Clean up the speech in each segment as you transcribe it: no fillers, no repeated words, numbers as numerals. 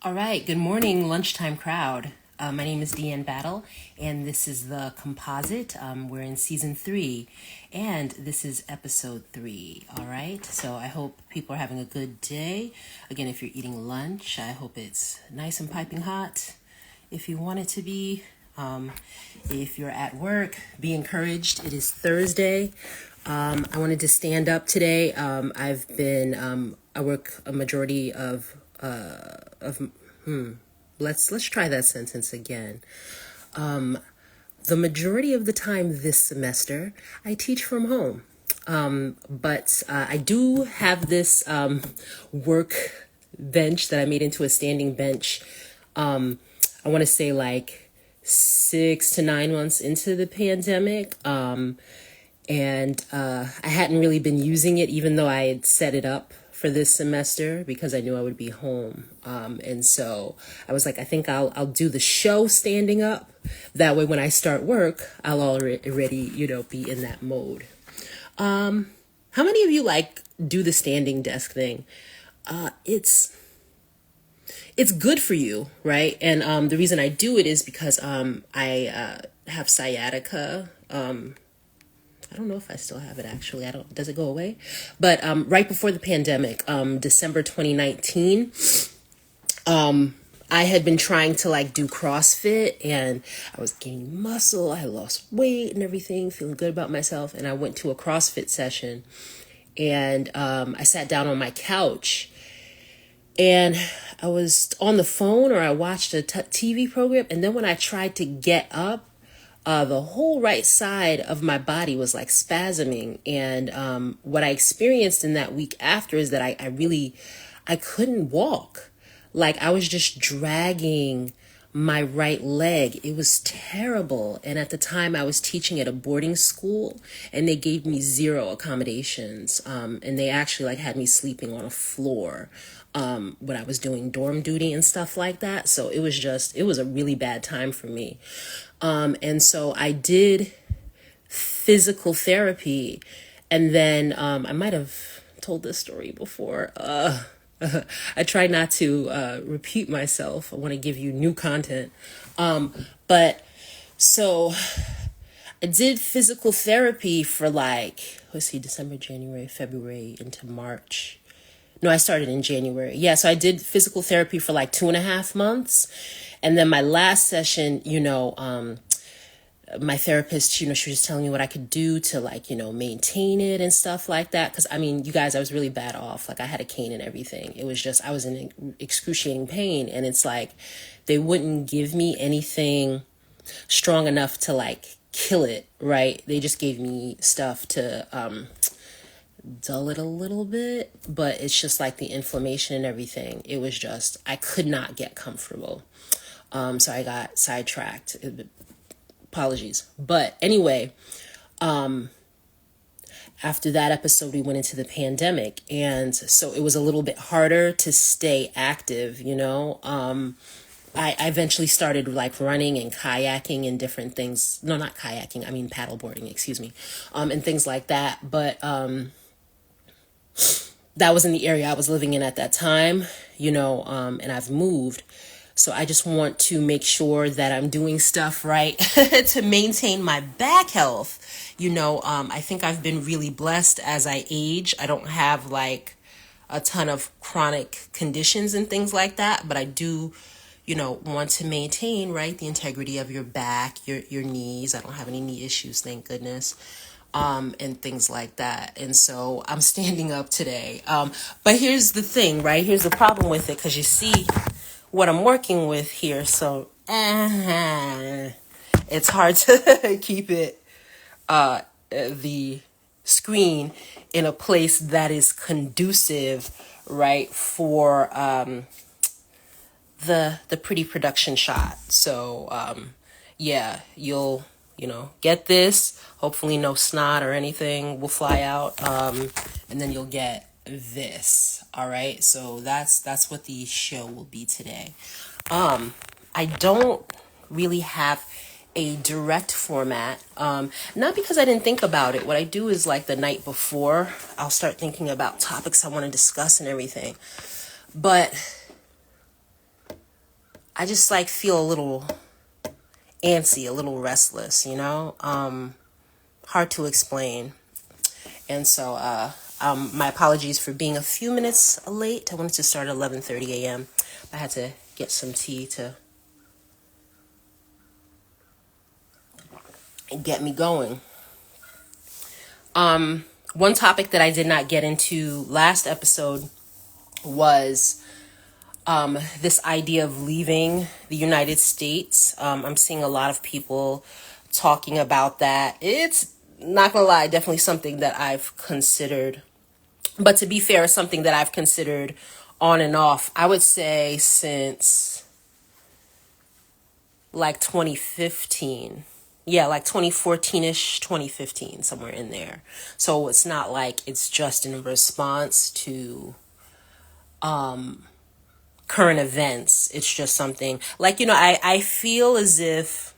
All right, good morning, lunchtime crowd. My name is Deanne Battle, and this is the Composite. We're in season 3, and this is episode 3. All right, so I hope people are having a good day. Again, if you're eating lunch, I hope it's nice and piping hot. If you want it to be, if you're at work, be encouraged. It is Thursday. I wanted to stand up today. I work a majority let's try that sentence again. The majority of the time this semester, I teach from home. But I do have this work bench that I made into a standing bench. I want to say like 6 to 9 months into the pandemic. And I hadn't really been using it, even though I had set it up for this semester because I knew I would be home. And so I was like, I think I'll do the show standing up. That way, when I start work, I'll already, be in that mode. How many of you do the standing desk thing? It's good for you, right? And the reason I do it is because I have sciatica. I don't know if I still have it actually. Does it go away? But right before the pandemic, December 2019, I had been trying to do CrossFit, and I was gaining muscle. I lost weight and everything, feeling good about myself. And I went to a CrossFit session, and I sat down on my couch, and I was on the phone or I watched a TV program. And then when I tried to get up, the whole right side of my body was spasming. And what I experienced in that week after is that I couldn't walk. I was just dragging my right leg. It was terrible. And at the time I was teaching at a boarding school, and they gave me 0 accommodations. And they actually had me sleeping on a floor when I was doing dorm duty and stuff like that. So it was a really bad time for me. And so I did physical therapy, and then I might have told this story before. I try not to repeat myself. I want to give you new content. But so I did physical therapy for December, January, February into March. No, I started in January. Yeah, so I did physical therapy for 2.5 months. And then my last session, my therapist, she was telling me what I could do to maintain it and stuff like that. Because, you guys, I was really bad off. I had a cane and everything. It was just, I was in excruciating pain. And it's they wouldn't give me anything strong enough to kill it, right? They just gave me stuff to dull it a little bit. But it's just the inflammation and everything. It was just, I could not get comfortable. So I got sidetracked. Apologies. But anyway, after that episode, we went into the pandemic. And so it was a little bit harder to stay active, I eventually started running and kayaking and different things. No, not kayaking. I mean, paddleboarding, excuse me. And things like that. But that was in the area I was living in at that time, and I've moved. So I just want to make sure that I'm doing stuff right to maintain my back health. I think I've been really blessed as I age. I don't have a ton of chronic conditions and things like that, but I do, want to maintain, right, the integrity of your back, your knees. I don't have any knee issues, thank goodness. And things like that. And so I'm standing up today. But here's the thing, right? Here's the problem with it, because you see what I'm working with here. So it's hard to keep it the screen in a place that is conducive, right, for the pretty production shot. So yeah, you'll get this. Hopefully no snot or anything will fly out. And then you'll get this. All right. So that's what the show will be today. I don't really have a direct format. Not because I didn't think about it. What I do is the night before, I'll start thinking about topics I want to discuss and everything. But I just like feel a little antsy, a little restless, you know? Hard to explain. And so my apologies for being a few minutes late. I wanted to start at 11:30 a.m. I had to get some tea to get me going. One topic that I did not get into last episode was this idea of leaving the United States. I'm seeing a lot of people talking about that. It's not gonna lie, definitely something that I've considered. But to be fair, it's something that I've considered on and off, I would say since like 2015. Yeah, like 2014-ish, 2015, somewhere in there. So it's not like it's just in response to current events. It's just something like, I feel as if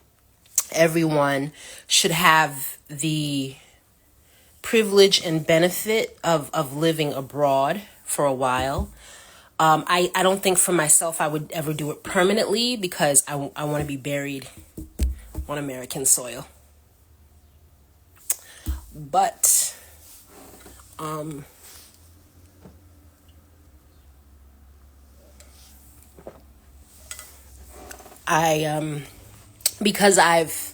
everyone should have the privilege and benefit of living abroad for a while. I don't think for myself I would ever do it permanently because I want to be buried on American soil. But because I've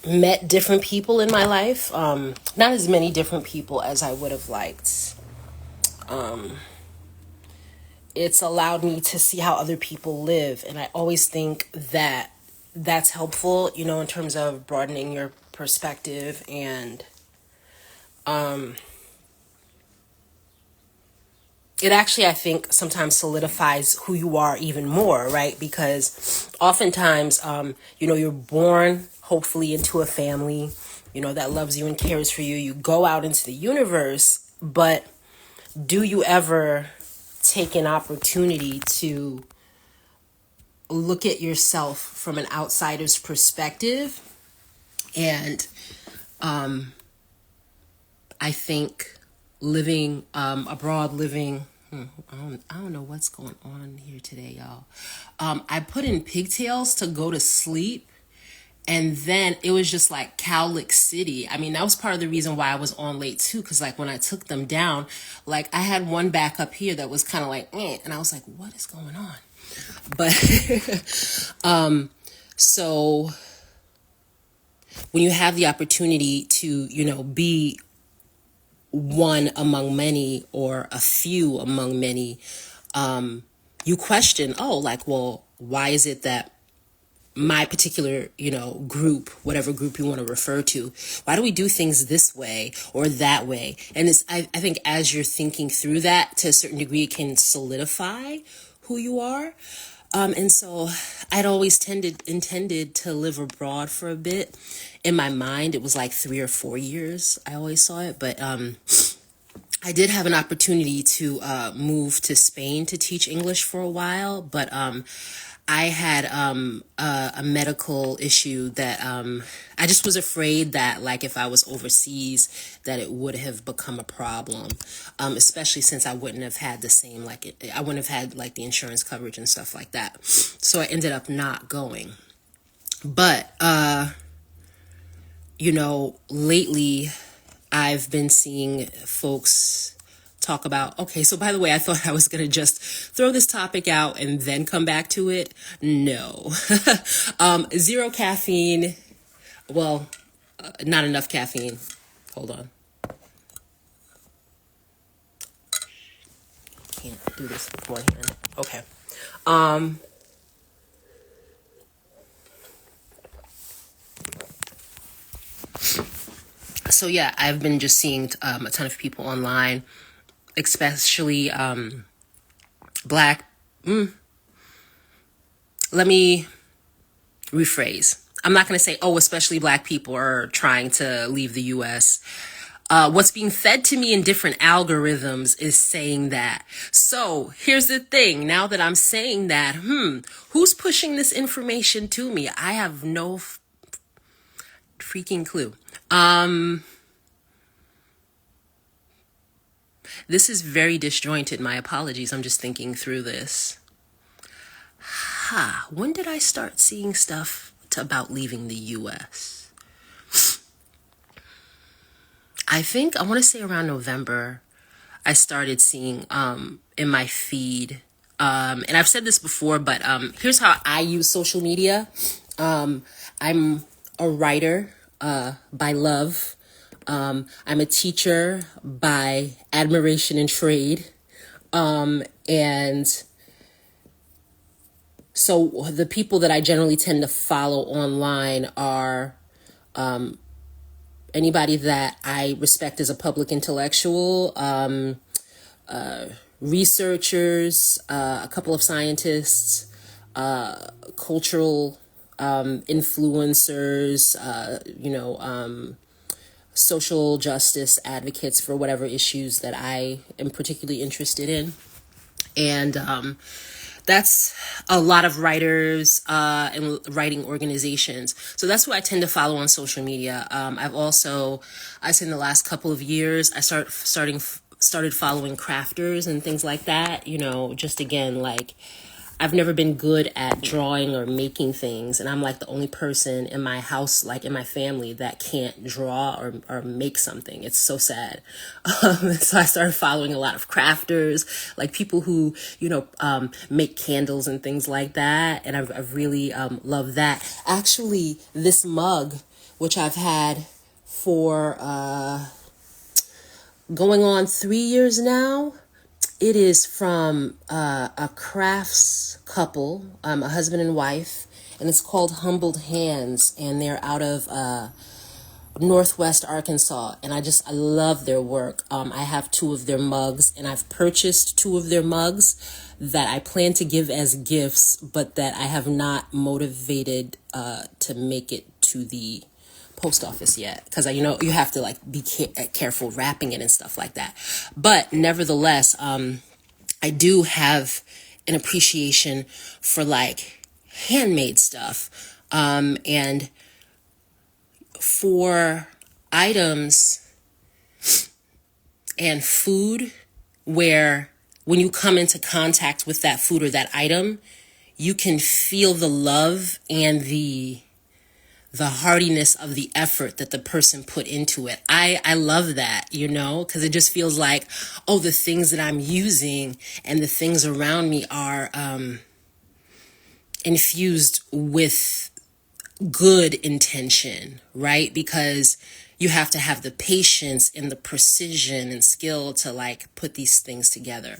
met different people in my life, not as many different people as I would have liked. It's allowed me to see how other people live, and I always think that that's helpful, in terms of broadening your perspective, and it actually, I think, sometimes solidifies who you are even more, right? Because oftentimes, you're born hopefully into a family, that loves you and cares for you. You go out into the universe, but do you ever take an opportunity to look at yourself from an outsider's perspective? And I think living abroad, I don't know what's going on here today, y'all. I put in pigtails to go to sleep, and then it was just like Cowlick City. I mean, that was part of the reason why I was on late too, because like when I took them down, like I had one back up here that was kind of like, and I was like, what is going on? But so when you have the opportunity to, be one among many or a few among many, you question, well, why is it that my particular, group, whatever group you want to refer to, why do we do things this way or that way? And I think as you're thinking through that, to a certain degree, it can solidify who you are. And so I'd always intended to live abroad for a bit. In my mind, it was like 3 or 4 years. I always saw it. But I did have an opportunity to move to Spain to teach English for a while. But I had a medical issue that I just was afraid that, like, if I was overseas, that it would have become a problem, especially since I wouldn't have had the same, I wouldn't have had, like, the insurance coverage and stuff like that. So I ended up not going. But, lately I've been seeing folks talk about, okay, so by the way, I thought I was going to just throw this topic out and then come back to it. No. Zero caffeine. Well, not enough caffeine. Hold on. Can't do this with one hand. Okay. So yeah, I've been just seeing a ton of people online, especially Black. Let me rephrase. I'm not going to say, especially Black people are trying to leave the U.S. What's being fed to me in different algorithms is saying that. So here's the thing. Now that I'm saying that, who's pushing this information to me? I have no freaking clue. This is very disjointed. My apologies. I'm just thinking through this. when did I start seeing stuff about leaving the US? I think I want to say around November, I started seeing in my feed. And I've said this before, but here's how I use social media. I'm a writer by love. I'm a teacher by admiration and trade. And so the people that I generally tend to follow online are anybody that I respect as a public intellectual, researchers, a couple of scientists, cultural influencers, social justice advocates for whatever issues that I am particularly interested in. And that's a lot of writers and writing organizations. So that's who I tend to follow on social media. I say in the last couple of years, I started following crafters and things like that. Just again, like, I've never been good at drawing or making things, and I'm like the only person in my house, like in my family, that can't draw or make something. It's so sad. So I started following a lot of crafters, like people who, make candles and things like that, and I've really loved that. Actually, this mug, which I've had for going on 3 years now, it is from a crafts couple, a husband and wife, and it's called Humbled Hands, and they're out of Northwest Arkansas, and I love their work. I have 2 of their mugs, and I've purchased 2 of their mugs that I plan to give as gifts, but that I have not motivated to make it to the post office yet, because you have to be careful wrapping it and stuff like that. But nevertheless, I do have an appreciation for handmade stuff, and for items and food where when you come into contact with that food or that item, you can feel the love and the heartiness of the effort that the person put into it. I love that, because it just feels like, oh, the things that I'm using and the things around me are infused with good intention, right? Because you have to have the patience and the precision and skill to put these things together.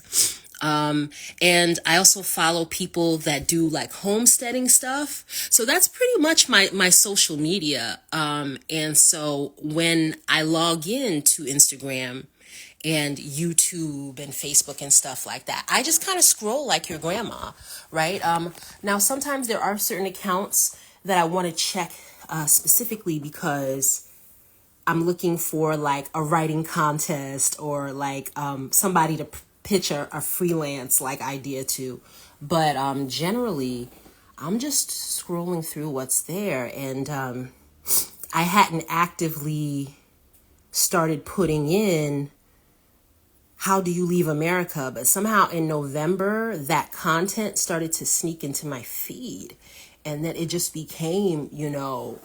And I also follow people that do homesteading stuff. So that's pretty much my social media. And so when I log in to Instagram and YouTube and Facebook and stuff like that, I just kind of scroll like your grandma, right? Now, sometimes there are certain accounts that I want to check specifically because I'm looking for a writing contest or somebody to pitch a freelance idea to. But generally, I'm just scrolling through what's there, and I hadn't actively started putting in how do you leave America, but somehow in November that content started to sneak into my feed. And then it just became,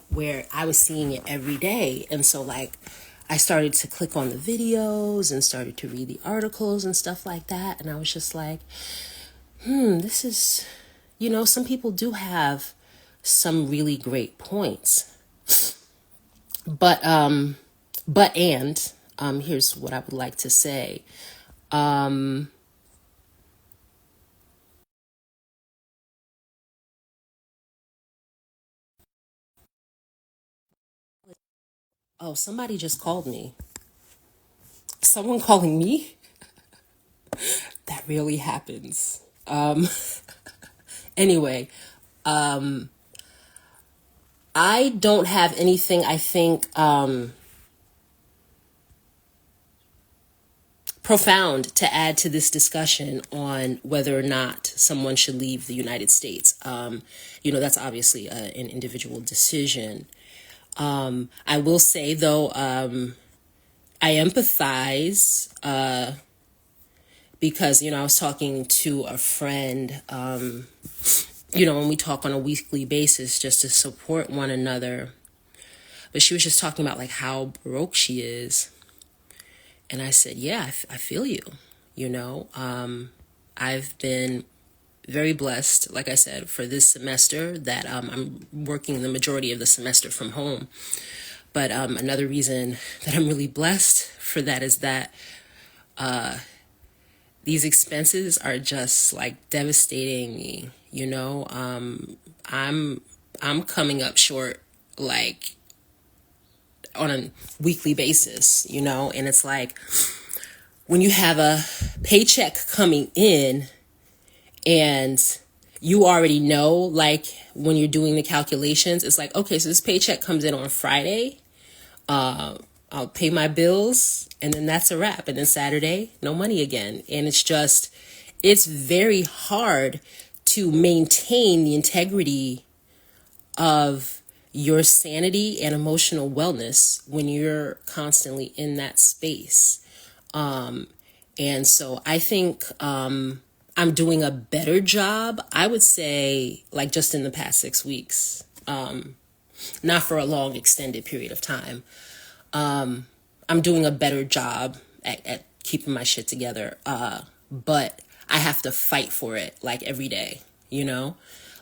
where I was seeing it every day. And so I started to click on the videos and started to read the articles and stuff like that. And I was just like, this is, some people do have some really great points. But here's what I would like to say. Oh, somebody just called me. Someone calling me? That really happens. Anyway, I don't have anything, I think, profound to add to this discussion on whether or not someone should leave the United States. That's obviously an individual decision. I will say, though, I empathize because, I was talking to a friend and we talk on a weekly basis just to support one another. But she was just talking about like how broke she is. And I said, yeah, I feel you, I've been very blessed, like I said, for this semester that I'm working the majority of the semester from home. But another reason that I'm really blessed for that is that these expenses are just like devastating me, I'm coming up short like on a weekly basis, and it's like when you have a paycheck coming in and you already know, like when you're doing the calculations, it's like, okay, so this paycheck comes in on Friday. I'll pay my bills and then that's a wrap. And then Saturday, no money again. And it's very hard to maintain the integrity of your sanity and emotional wellness when you're constantly in that space. And so I think I'm doing a better job, I would say, like just in the past 6 weeks, not for a long extended period of time. I'm doing a better job at keeping my shit together. But I have to fight for it like every day,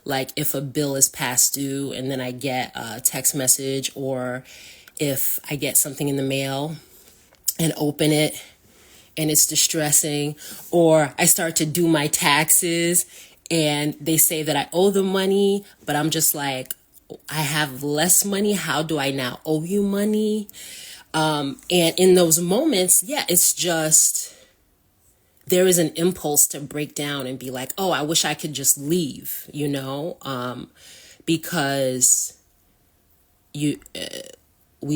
like if a bill is past due and then I get a text message, or if I get something in the mail and open it and it's distressing, or I start to do my taxes and they say that I owe them money, but I'm just like, I have less money. How do I now owe you money? And in those moments, yeah, it's just, there is an impulse to break down and be like, oh, I wish I could just leave, because we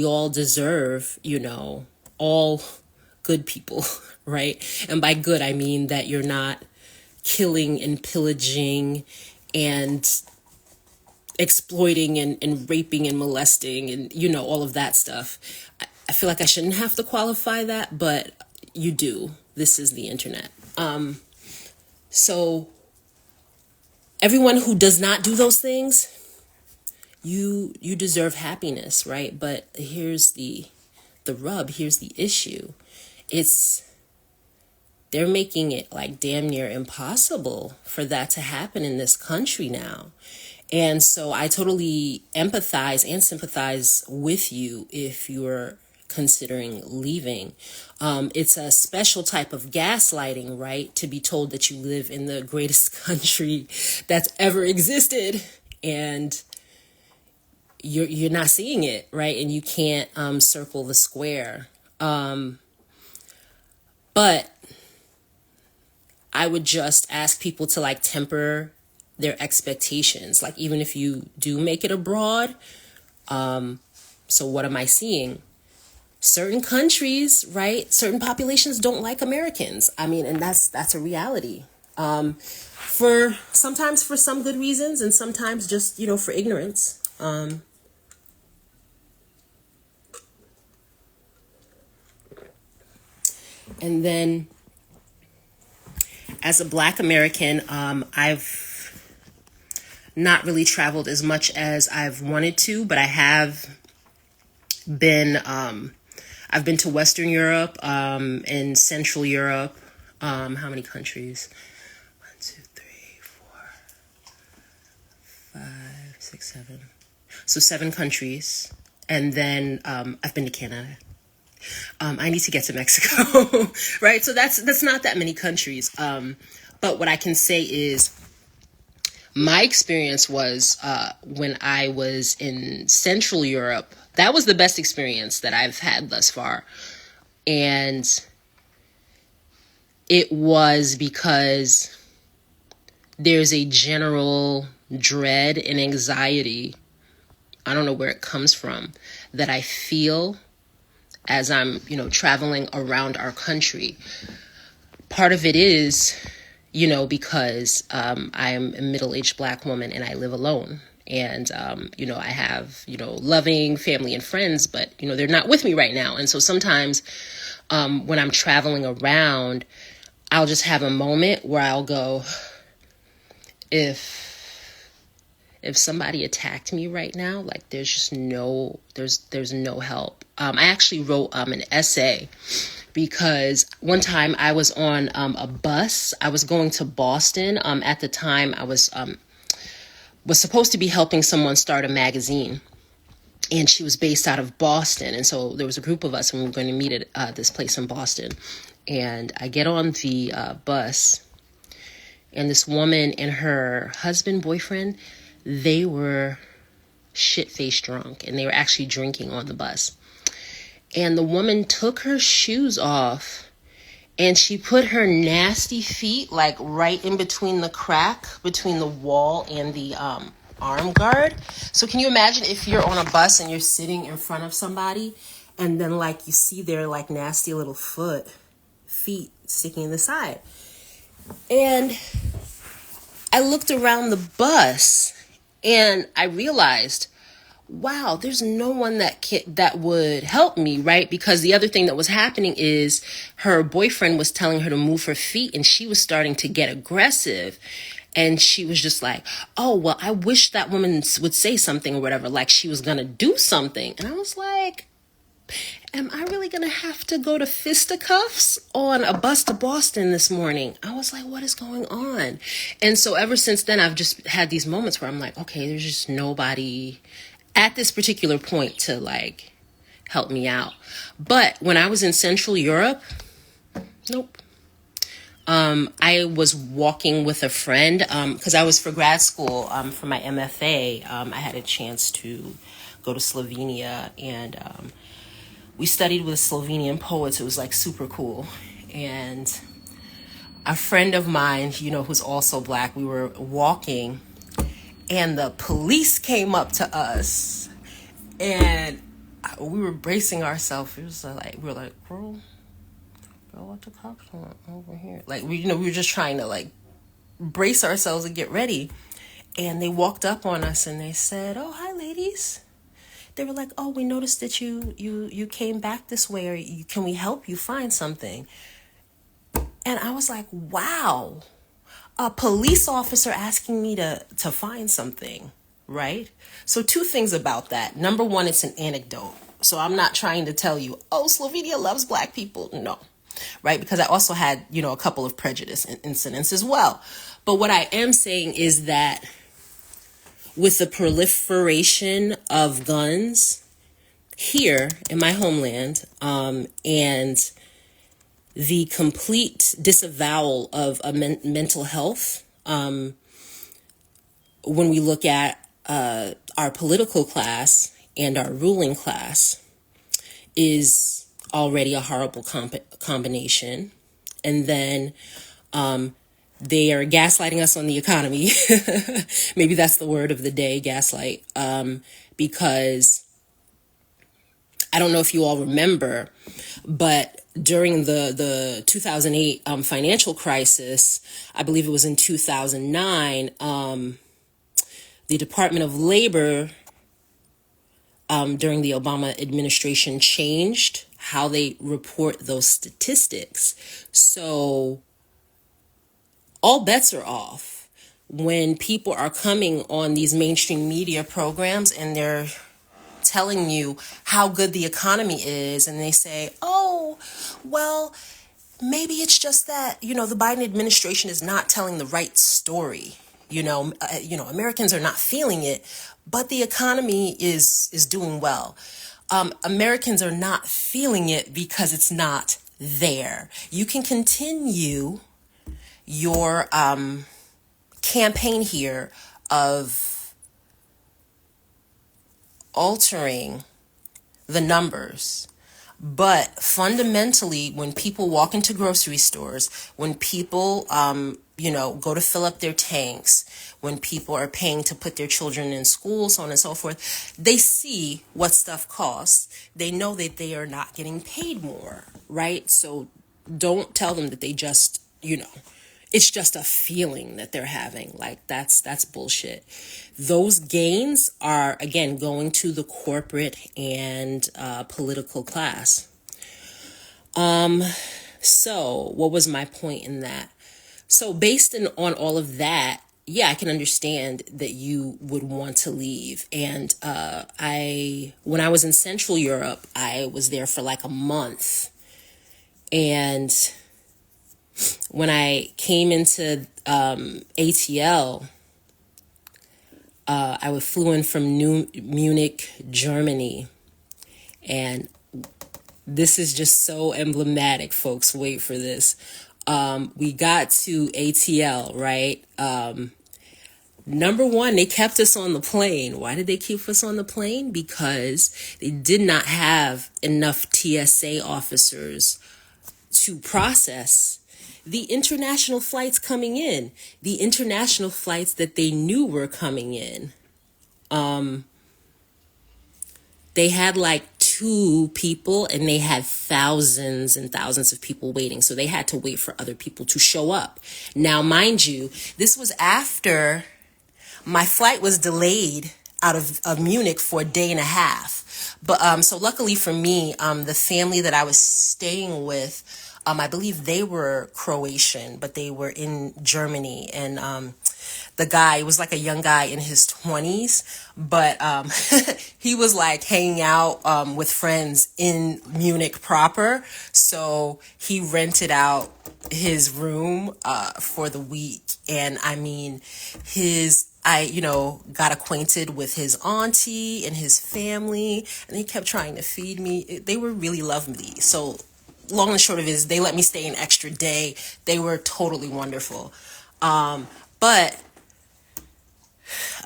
all deserve, all good people, right? And by good, I mean that you're not killing and pillaging and exploiting and raping and molesting and, all of that stuff. I feel like I shouldn't have to qualify that, but you do. This is the internet. So everyone who does not do those things, you deserve happiness, right? But here's the rub, here's the issue. They're making it like damn near impossible for that to happen in this country now. And so I totally empathize and sympathize with you if you're considering leaving. It's a special type of gaslighting, right? To be told that you live in the greatest country that's ever existed and you're not seeing it, right? And you can't circle the square. But I would just ask people to like temper their expectations. Like even if you do make it abroad, so what am I seeing? Certain countries, right? Certain populations don't like Americans. I mean, and that's a reality. Sometimes for some good reasons and sometimes just, for ignorance. And then as a Black American, I've not really traveled as much as I've wanted to, but I have been, I've been to Western Europe, and Central Europe. How many countries? 1, 2, 3, 4, 5, 6, 7. So 7 countries. And then, I've been to Canada. I need to get to Mexico, right? So that's not that many countries. But what I can say is my experience was, when I was in Central Europe, that was the best experience that I've had thus far. And it was because there's a general dread and anxiety, I don't know where it comes from, that I feel as I'm, traveling around our country. Part of it is, because I am a middle-aged Black woman and I live alone. And, I have, loving family and friends, but, they're not with me right now. And so sometimes when I'm traveling around, I'll just have a moment where I'll go, if if somebody attacked me right now, like there's no help. I actually wrote an essay because one time I was on a bus. I was going to Boston. At the time, I was supposed to be helping someone start a magazine, and she was based out of Boston. And so there was a group of us, and we were going to meet at this place in Boston. And I get on the bus, and this woman and her husband, boyfriend, they were shit-faced drunk, and they were actually drinking on the bus. And the woman took her shoes off, and she put her nasty feet like right in between the crack between the wall and the arm guard. So can you imagine if you're on a bus and you're sitting in front of somebody, and then like you see their like nasty little feet sticking in the side. And I looked around the bus and I realized, wow, there's no one that would help me, right? Because the other thing that was happening is her boyfriend was telling her to move her feet, and she was starting to get aggressive. And she was just like, oh, well, I wish that woman would say something or whatever, like she was going to do something. And I was like, am I really going to have to go to fisticuffs on a bus to Boston this morning? I was like, what is going on? And so ever since then, I've just had these moments where I'm like, okay, there's just nobody at this particular point to like help me out. But when I was in Central Europe, nope. I was walking with a friend because I was for grad school for my MFA. I had a chance to go to Slovenia, and we studied with Slovenian poets. It was like super cool. And a friend of mine, who's also Black, we were walking, and the police came up to us, and we were bracing ourselves. It was like, we were like, girl, what the cops want over here? Like, we were just trying to like brace ourselves and get ready. And they walked up on us and they said, oh, hi, ladies. They were like, oh, we noticed that you came back this way, or can we help you find something? And I was like, wow, a police officer asking me to find something, right? So two things about that. Number one, it's an anecdote. So I'm not trying to tell you, oh, Slovenia loves Black people. No, right? Because I also had, a couple of prejudice incidents as well. But what I am saying is that with the proliferation of guns here in my homeland, and the complete disavowal of mental health, when we look at our political class and our ruling class, is already a horrible combination. And then they are gaslighting us on the economy. Maybe that's the word of the day, gaslight, because I don't know if you all remember, but during the 2008 financial crisis, I believe it was in 2009, the Department of Labor during the Obama administration changed how they report those statistics. So all bets are off when people are coming on these mainstream media programs and they're telling you how good the economy is, and they say, oh, well, maybe it's just that, the Biden administration is not telling the right story. Americans are not feeling it, but the economy is doing well. Americans are not feeling it because it's not there. You can continue your campaign here of altering the numbers. But fundamentally, when people walk into grocery stores, when people, go to fill up their tanks, when people are paying to put their children in school, so on and so forth, they see what stuff costs. They know that they are not getting paid more, right? So don't tell them that they just, it's just a feeling that they're having. Like that's bullshit. Those gains are, again, going to the corporate and political class. So what was my point in that? So based on all of that, yeah, I can understand that you would want to leave. And when I was in Central Europe, I was there for like a month. And when I came into ATL, I flew in from Munich, Germany. And this is just so emblematic, folks. Wait for this. We got to ATL, right? Number one, they kept us on the plane. Why did they keep us on the plane? Because they did not have enough TSA officers to process the international flights coming in, the international flights that they knew were coming in. They had like 2 people and they had thousands and thousands of people waiting. So they had to wait for other people to show up. Now, mind you, this was after my flight was delayed out of Munich for a day and a half. But so luckily for me, the family that I was staying with, I believe they were Croatian, but they were in Germany. And the guy was like a young guy in his 20s, but he was like hanging out with friends in Munich proper. So he rented out his room for the week. And I mean, I got acquainted with his auntie and his family, and they kept trying to feed me. They were really lovely. So long and short of it is they let me stay an extra day. They were totally wonderful. But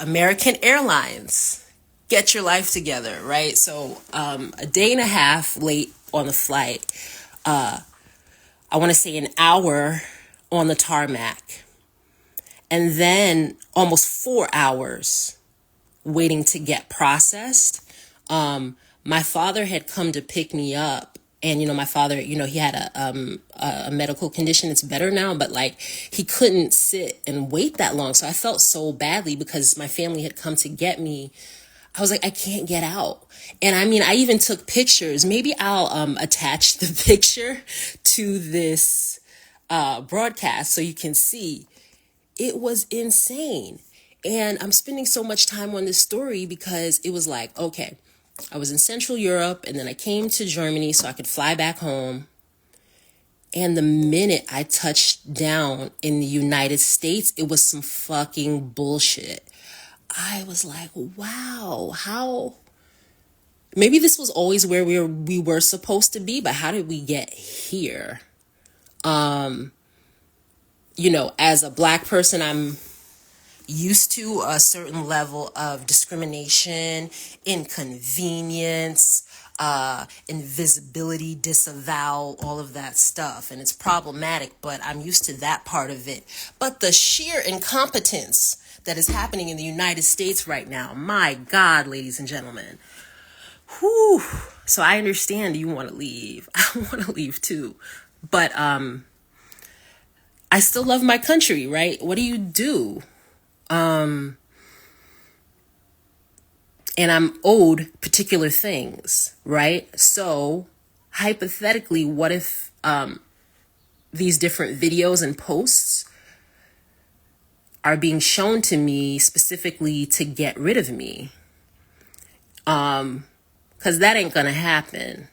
American Airlines, get your life together, right? So a day and a half late on the flight. I want to say an hour on the tarmac. And then almost 4 hours waiting to get processed. My father had come to pick me up. And, my father, he had a medical condition. It's better now, but like he couldn't sit and wait that long. So I felt so badly because my family had come to get me. I was like, I can't get out. And I mean, I even took pictures. Maybe I'll attach the picture to this broadcast so you can see. It was insane. And I'm spending so much time on this story because it was like, okay, I was in Central Europe and then I came to Germany so I could fly back home. And the minute I touched down in the United States, it was some fucking bullshit. I was like, wow, how? Maybe this was always where we were supposed to be, but how did we get here? As a Black person, I'm used to a certain level of discrimination, inconvenience, invisibility, disavowal, all of that stuff. And it's problematic, but I'm used to that part of it. But the sheer incompetence that is happening in the United States right now, my God, ladies and gentlemen. Whew. So I understand you want to leave. I want to leave too. But I still love my country, right? What do you do? And I'm owed particular things, right? So hypothetically, what if these different videos and posts are being shown to me specifically to get rid of me? Because that ain't gonna happen.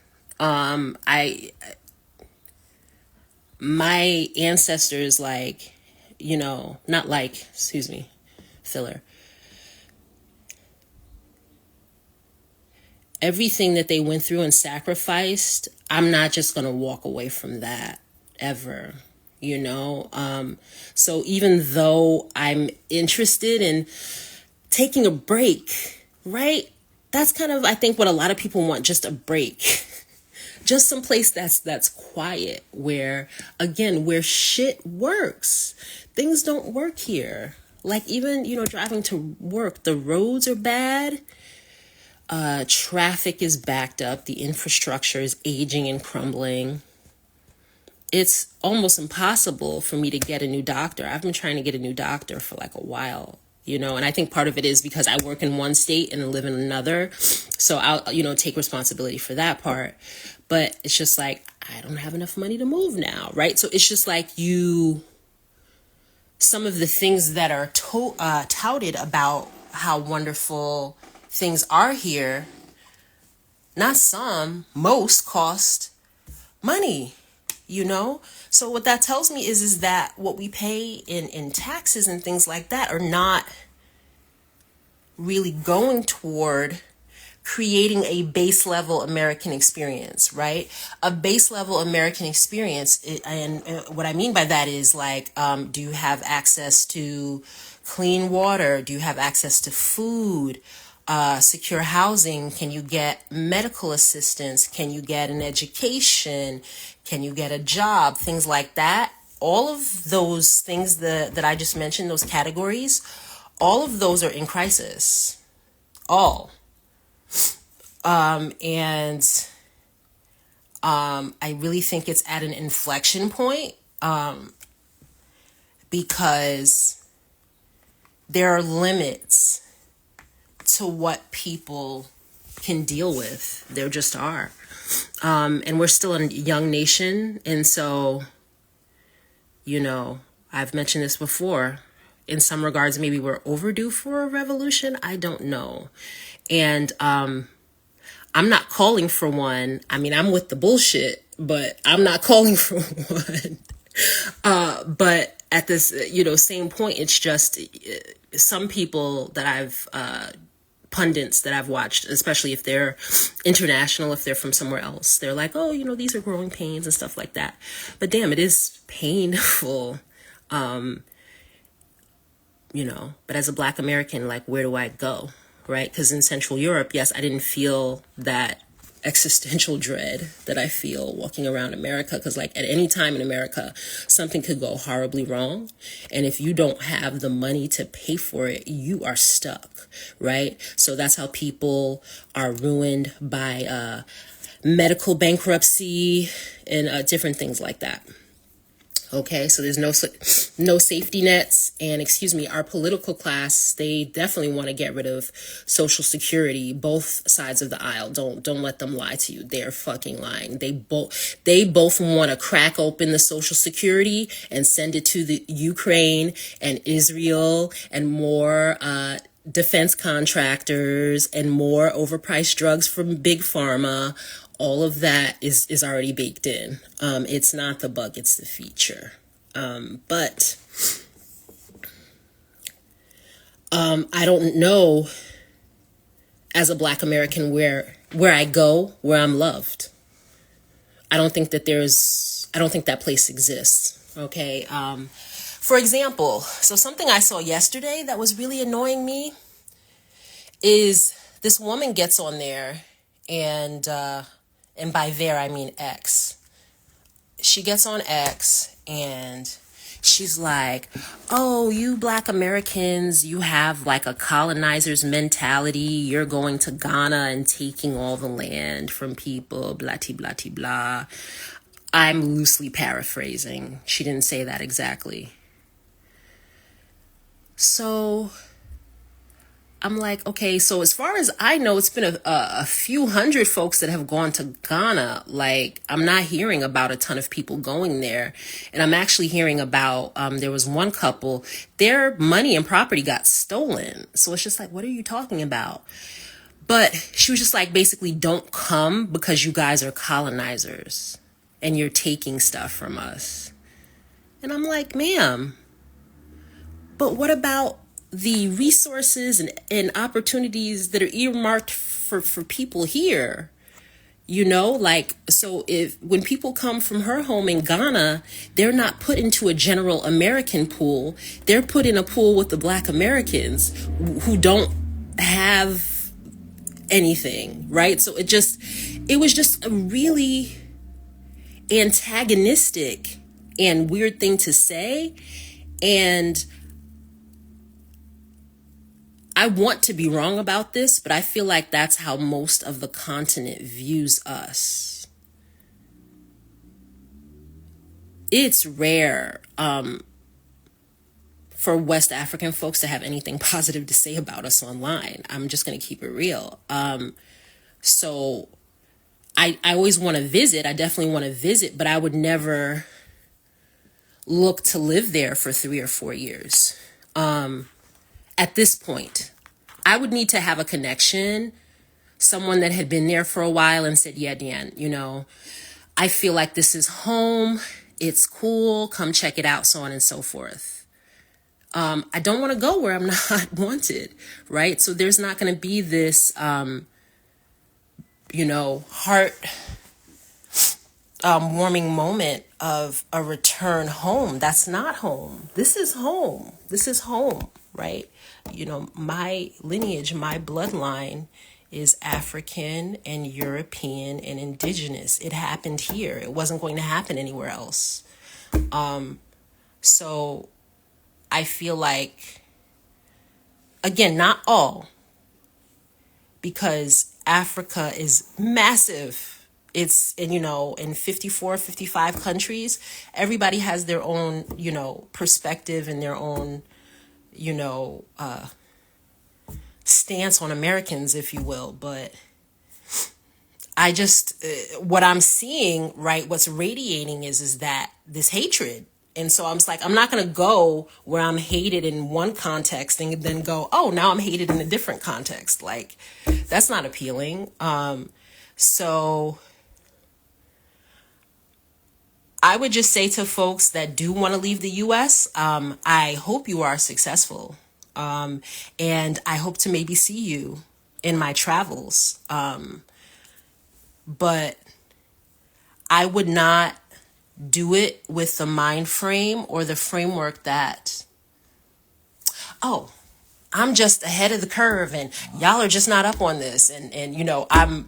My ancestors, filler. Everything that they went through and sacrificed, I'm not just going to walk away from that ever, So even though I'm interested in taking a break, right? That's kind of, I think, what a lot of people want, just a break. Just some place that's quiet, where shit works. Things don't work here. Like even, driving to work, the roads are bad. Traffic is backed up. The infrastructure is aging and crumbling. It's almost impossible for me to get a new doctor. I've been trying to get a new doctor for like a while, and I think part of it is because I work in one state and live in another. So I'll, take responsibility for that part. But it's just like, I don't have enough money to move now, right? So it's just like some of the things that are touted about how wonderful things are here, not some, most cost money, you know? So what that tells me is that what we pay in taxes and things like that are not really going toward creating a base level American experience, right? A base level American experience. And what I mean by that is like, do you have access to clean water? Do you have access to food? Secure housing? Can you get medical assistance? Can you get an education? Can you get a job? Things like that. All of those things that I just mentioned, those categories, all of those are in crisis. All. And I really think it's at an inflection point, because there are limits to what people can deal with. There just are. And we're still a young nation. And so, you know, I've mentioned this before. In some regards, maybe we're overdue for a revolution. I don't know. And I'm not calling for one. I mean, I'm with the bullshit, but I'm not calling for one. But at this, same point, it's just some people that I've, pundits that I've watched, especially if they're international, if they're from somewhere else, they're like, oh, these are growing pains and stuff like that. But damn, it is painful. But as a Black American, like, where do I go? Right? Because in Central Europe, yes, I didn't feel that existential dread that I feel walking around America, because like at any time in America, something could go horribly wrong. And if you don't have the money to pay for it, you are stuck, right? So that's how people are ruined by medical bankruptcy and different things like that. Okay, so there's no safety nets, and our political class, they definitely want to get rid of Social Security. Both sides of the aisle, don't let them lie to you. They're fucking lying. They both want to crack open the Social Security and send it to the Ukraine and Israel and more defense contractors and more overpriced drugs from Big Pharma. All of that is already baked in. It's not the bug, it's the feature. But I don't know, as a Black American, where I go, where I'm loved. I don't think that place exists. Okay. For example, so something I saw yesterday that was really annoying me is this woman gets on there and by there, I mean X. She gets on X and she's like, oh, you Black Americans, you have like a colonizer's mentality. You're going to Ghana and taking all the land from people, blah, blah, blah, blah. I'm loosely paraphrasing. She didn't say that exactly. So I'm like, okay, so as far as I know, it's been a few hundred folks that have gone to Ghana. Like, I'm not hearing about a ton of people going there. And I'm actually hearing about, there was one couple, their money and property got stolen. So it's just like, what are you talking about? But she was just like, basically, don't come because you guys are colonizers and you're taking stuff from us. And I'm like, ma'am, but what about the resources and opportunities that are earmarked for people here? Like, so when people come from her home in Ghana, they're not put into a general American pool. They're put in a pool with the Black Americans who don't have anything, right? So it was just a really antagonistic and weird thing to say. And I want to be wrong about this, but I feel like that's how most of the continent views us. It's rare for West African folks to have anything positive to say about us online. I'm just going to keep it real. So I always want to visit. I definitely want to visit, but I would never look to live there for 3 or 4 years. At this point, I would need to have a connection, someone that had been there for a while and said, yeah, Deanne, I feel like this is home. It's cool. Come check it out, so on and so forth. I don't want to go where I'm not wanted, right? So there's not going to be this, heart warming moment of a return home. That's not home. This is home. This is home, right? My lineage, my bloodline is African and European and indigenous. It happened here. It wasn't going to happen anywhere else. So I feel like, again, not all, because Africa is massive. It's in 54, 55 countries. Everybody has their own, perspective and their own, stance on Americans, if you will. But I just, what I'm seeing, right, what's radiating is that this hatred. And so I'm just like, I'm not going to go where I'm hated in one context and then go, oh, now I'm hated in a different context. Like, that's not appealing. So I would just say to folks that do want to leave the U.S., I hope you are successful. And I hope to maybe see you in my travels. But I would not do it with the mind frame or the framework that, oh, I'm just ahead of the curve and y'all are just not up on this. And I'm,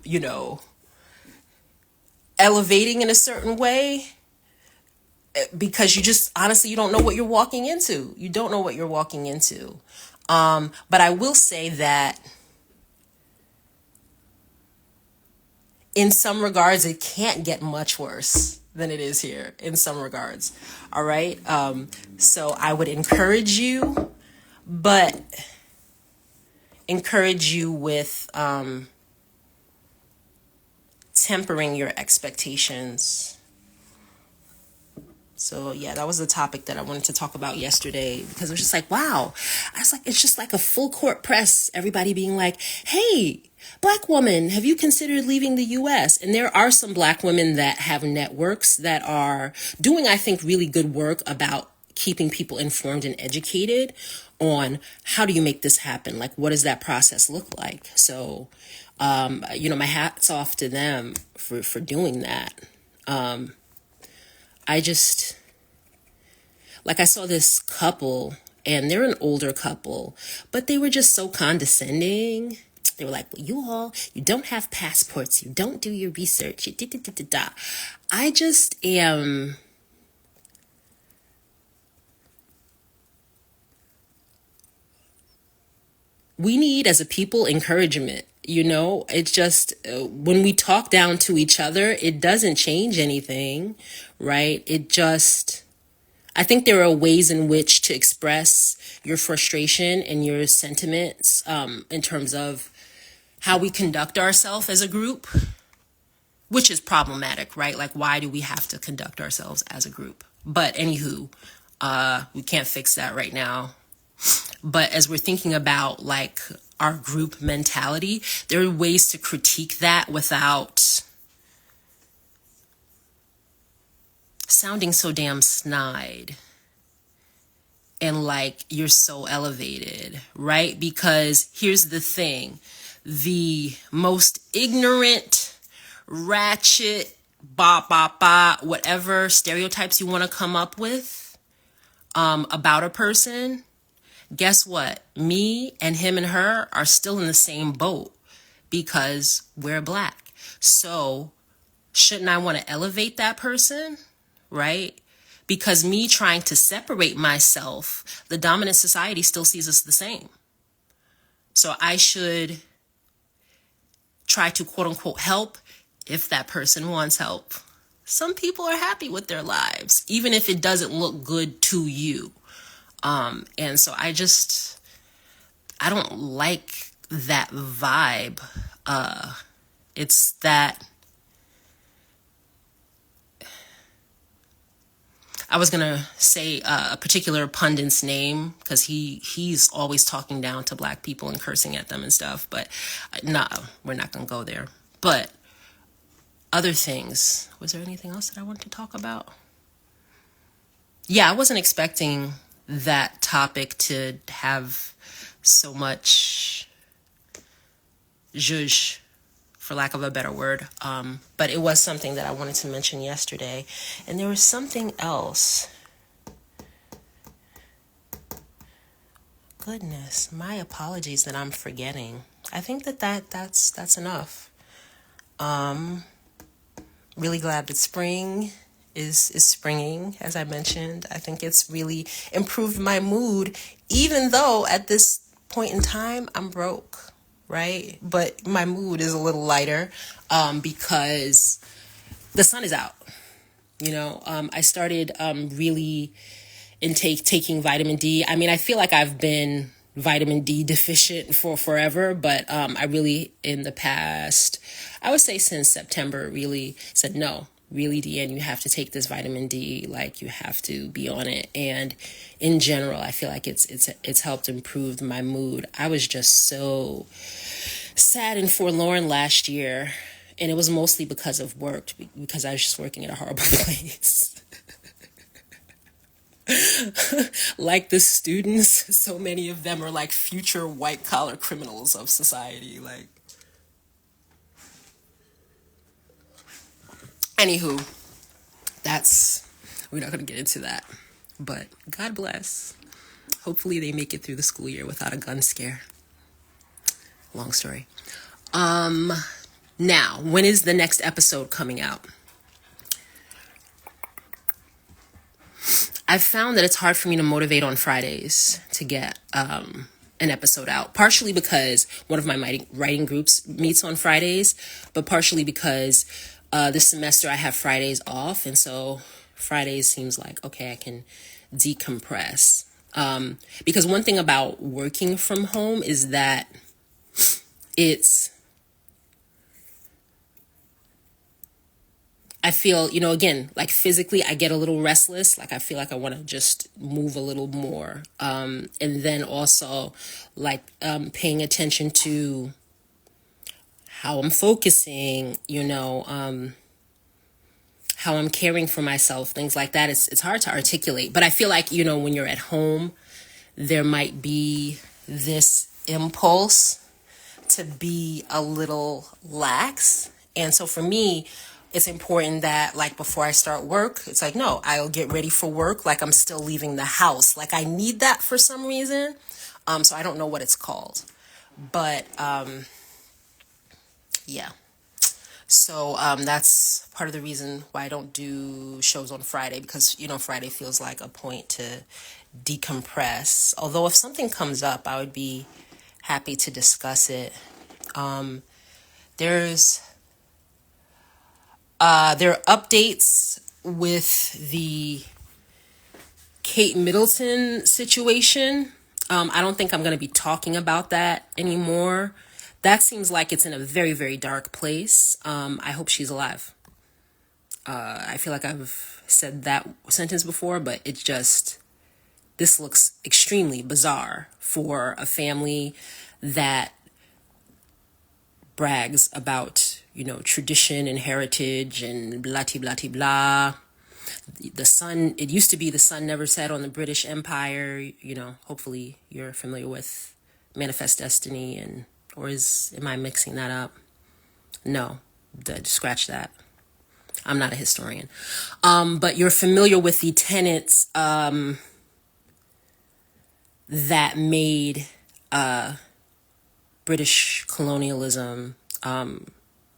elevating in a certain way because you just, honestly, you don't know what you're walking into. You don't know what you're walking into. But I will say that in some regards, it can't get much worse than it is here in some regards. All right. So I would encourage you, but encourage you with tempering your expectations. So yeah, that was the topic that I wanted to talk about yesterday, because it was just like, wow. I was like, it's just like a full court press. Everybody being like, hey, Black woman, have you considered leaving the US? And there are some Black women that have networks that are doing, I think, really good work about keeping people informed and educated on how do you make this happen? Like, what does that process look like? So, my hat's off to them for doing that. I just, like, I saw this couple, and they're an older couple, but they were just so condescending. They were like, well, you don't have passports. You don't do your research. You da-da-da-da-da. I just am, we need as a people encouragement. It's just when we talk down to each other, it doesn't change anything, right? I think there are ways in which to express your frustration and your sentiments in terms of how we conduct ourselves as a group, which is problematic, right? Like, why do we have to conduct ourselves as a group? But anywho, we can't fix that right now. But as we're thinking about like our group mentality, there are ways to critique that without sounding so damn snide and like you're so elevated, right? Because here's the thing, the most ignorant, ratchet, whatever stereotypes you want to come up with about a person, guess what? Me and him and her are still in the same boat because we're Black. So shouldn't I want to elevate that person, right? Because me trying to separate myself, the dominant society still sees us the same. So I should try to quote unquote help if that person wants help. Some people are happy with their lives, even if it doesn't look good to you. And so I don't like that vibe. It's that, I was gonna say a particular pundit's name because he's always talking down to black people and cursing at them and stuff. But no, we're not gonna go there. But other things. Was there anything else that I wanted to talk about? Yeah, I wasn't expecting that topic to have so much zhuzh, for lack of a better word. But it was something that I wanted to mention yesterday. And there was something else. Goodness, my apologies that I'm forgetting. I think that's enough. Really glad that spring is springing, as I mentioned. I think it's really improved my mood, even though at this point in time I'm broke, right? But my mood is a little lighter because the sun is out. I started really taking vitamin D. I mean, I feel like I've been vitamin D deficient for forever, but I really, in the past, I would say since September, really said, no, really, Deanne, you have to take this vitamin D. Like, you have to be on it. And in general, I feel like it's helped improve my mood. I was just so sad and forlorn last year, and it was mostly because of work, because I was just working at a horrible place. Like the students, so many of them are like future white collar criminals of society. Like, anywho, we're not going to get into that, but God bless. Hopefully they make it through the school year without a gun scare. Long story. Now, when is the next episode coming out? I've found that it's hard for me to motivate on Fridays to get an episode out, partially because one of my writing groups meets on Fridays, but partially because this semester I have Fridays off, and so Fridays seems like, okay, I can decompress. Because one thing about working from home is that I feel, again, like physically, I get a little restless. Like, I feel like I want to just move a little more. And then also, like, paying attention to how I'm focusing, how I'm caring for myself, things like that. It's hard to articulate. But I feel like, when you're at home, there might be this impulse to be a little lax. And so for me, it's important that, like, before I start work, it's like, no, I'll get ready for work like I'm still leaving the house. Like, I need that for some reason. So I don't know what it's called. But, yeah. So that's part of the reason why I don't do shows on Friday, because, Friday feels like a point to decompress. Although if something comes up, I would be happy to discuss it. There are updates with the Kate Middleton situation. I don't think I'm going to be talking about that anymore. That seems like it's in a very, very dark place. I hope she's alive. I feel like I've said that sentence before, but this looks extremely bizarre for a family that brags about, tradition and heritage and blah, blah, blah, blah. The sun, it used to be the sun never set on the British Empire. Hopefully you're familiar with Manifest Destiny, am I mixing that up? No, scratch that. I'm not a historian. But you're familiar with the tenets that made British colonialism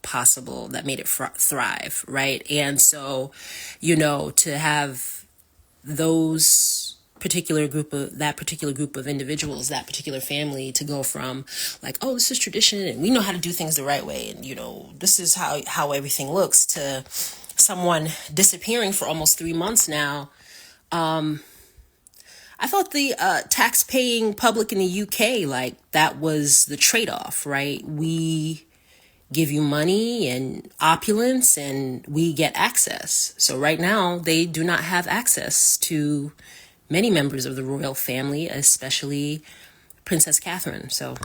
possible, that made it thrive, right? And so, to have that particular group of individuals, that particular family, to go from like, oh, this is tradition and we know how to do things the right way, and this is how everything looks, to someone disappearing for almost 3 months now. I thought the tax-paying public in the UK, like, that was the trade-off, right? We give you money and opulence, and we get access. So right now, they do not have access to many members of the royal family, especially Princess Catherine. So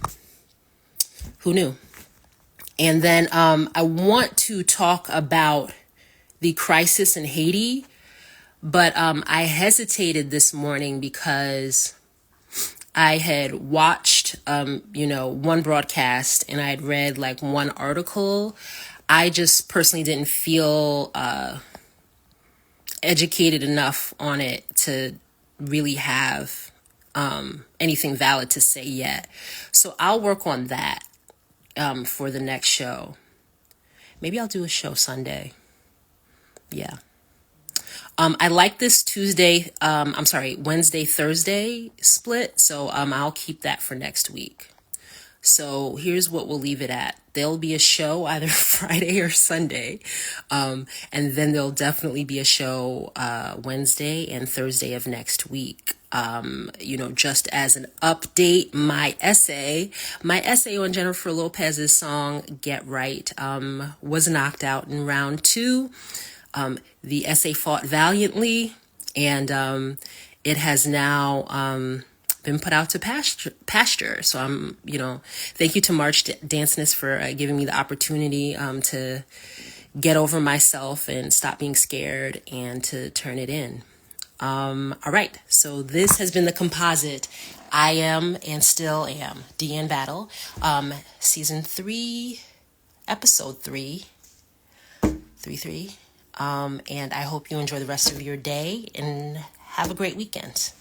who knew? And then I want to talk about the crisis in Haiti, but I hesitated this morning because I had watched, one broadcast, and I had read like one article. I just personally didn't feel educated enough on it to really have anything valid to say yet. So I'll work on that for the next show. Maybe I'll do a show Sunday. Yeah. I like this Wednesday, Thursday split. So I'll keep that for next week. So here's what we'll leave it at. There'll be a show either Friday or Sunday. And then there'll definitely be a show Wednesday and Thursday of next week. Just as an update, my essay on Jennifer Lopez's song Get Right was knocked out in round 2. The essay fought valiantly, and it has now been put out to pasture. So thank you to March Danceness for giving me the opportunity to get over myself and stop being scared and to turn it in. All right, so this has been the Composite. I am and still am Deanne Battle, season 3, episode 3. And I hope you enjoy the rest of your day and have a great weekend.